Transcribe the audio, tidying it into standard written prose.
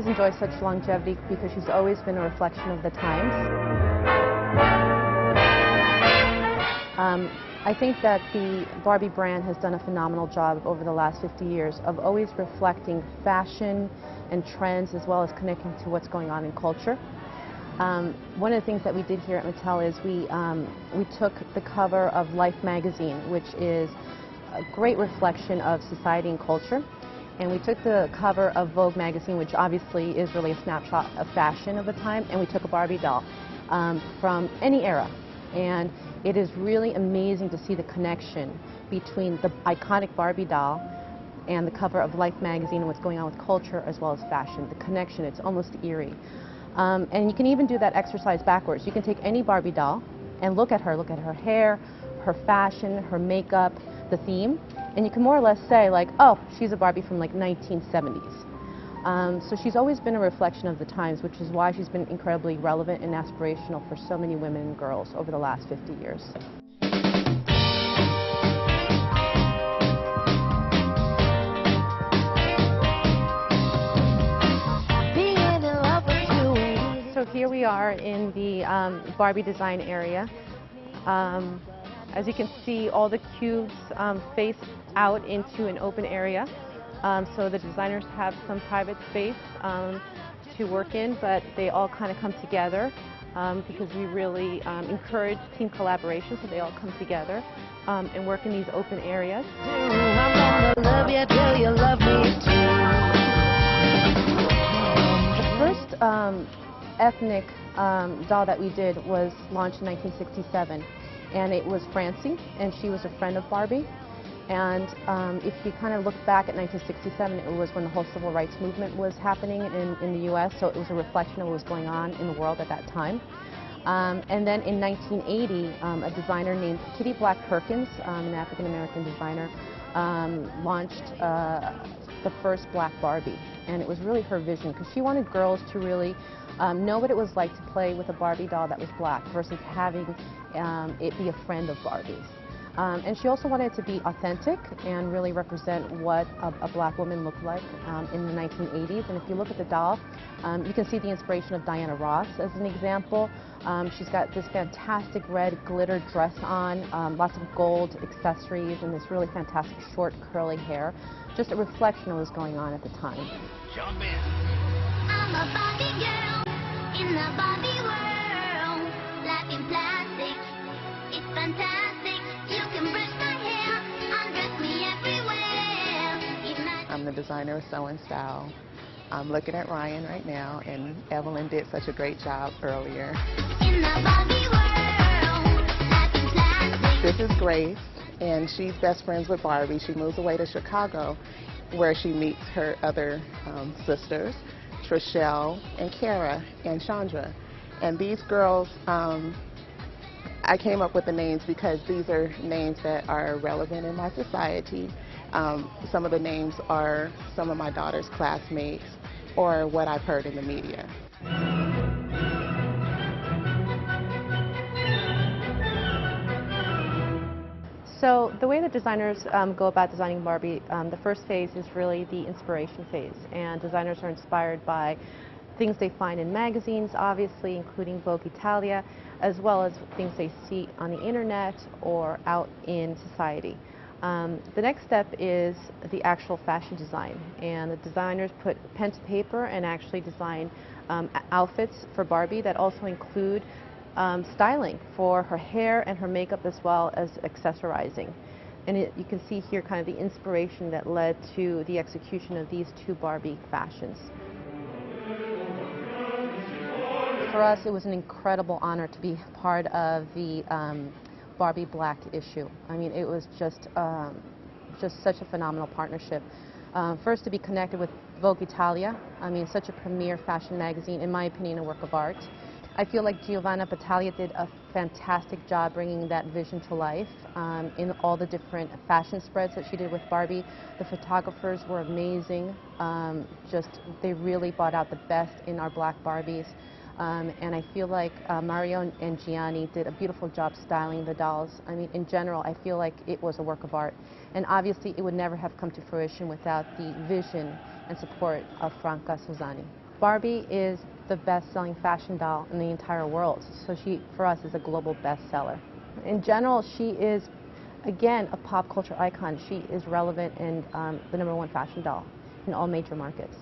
has enjoyed such longevity because she's always been a reflection of the times. I think that the Barbie brand has done a phenomenal job over the last 50 years of always reflecting fashion and trends as well as connecting to what's going on in culture. One of the things that we did here at Mattel is we took the cover of Life magazine, which is a great reflection of society and culture, and we took the cover of Vogue magazine, which obviously is really a snapshot of fashion of the time, and we took a Barbie doll from any era. And it is really amazing to see the connection between the iconic Barbie doll and the cover of Life magazine and what's going on with culture as well as fashion. The connection, it's almost eerie. And you can even do that exercise backwards. You can take any Barbie doll and look at her hair, her fashion, her makeup, the theme, and you can more or less say like, oh, she's a Barbie from like 1970s. So she's always been a reflection of the times, which is why she's been incredibly relevant and aspirational for so many women and girls over the last 50 years. So here we are in the Barbie design area. As you can see, all the cubes face out into an open area. So the designers have some private space to work in, but they all kind of come together because we really encourage team collaboration, so they all come together and work in these open areas. The first ethnic doll that we did was launched in 1967, and it was Francie, and she was a friend of Barbie. And if you kind of look back at 1967, it was when the whole civil rights movement was happening in the U.S., so it was a reflection of what was going on in the world at that time. And then in 1980, a designer named Kitty Black Perkins, an African-American designer, launched the first black Barbie. And it was really her vision, because she wanted girls to really know what it was like to play with a Barbie doll that was black versus having it be a friend of Barbie's. And she also wanted it to be authentic and really represent what a black woman looked like in the 1980s. And if you look at the doll, you can see the inspiration of Diana Ross as an example. She's got this fantastic red glitter dress on, lots of gold accessories, and this really fantastic short curly hair. Just a reflection of what was going on at the time. Jump in. I'm a Barbie girl in the Barbie world. Life in plastic, it's fantastic. You can brush my hair, undress me everywhere. I'm the designer of Sew and Style. I'm looking at Ryan right now, and Evelyn did such a great job earlier. In the Barbie world, life in plastic. This is Grace, and she's best friends with Barbie. She moves away to Chicago, where she meets her other sisters, Trishelle and Kara and Chandra. And these girls, I came up with the names because these are names that are relevant in my society. Some of the names are some of my daughter's classmates or what I've heard in the media. So the way that designers go about designing Barbie, the first phase is really the inspiration phase, and designers are inspired by things they find in magazines, obviously, including Vogue Italia, as well as things they see on the internet or out in society. The next step is the actual fashion design, and the designers put pen to paper and actually design outfits for Barbie that also include styling for her hair and her makeup as well as accessorizing. And you can see here kind of the inspiration that led to the execution of these two Barbie fashions. For us, it was an incredible honor to be part of the Barbie Black issue. I mean, it was just such a phenomenal partnership. First, to be connected with Vogue Italia, I mean, such a premier fashion magazine, in my opinion, a work of art. I feel like Giovanna Battaglia did a fantastic job bringing that vision to life in all the different fashion spreads that she did with Barbie. The photographers were amazing. They really brought out the best in our black Barbies. And I feel like Mario and Gianni did a beautiful job styling the dolls. I mean, in general, I feel like it was a work of art. And obviously, it would never have come to fruition without the vision and support of Franca Susani. Barbie is the best-selling fashion doll in the entire world, so she, for us, is a global bestseller. In general, she is, again, a pop culture icon. She is relevant and the #1 fashion doll in all major markets.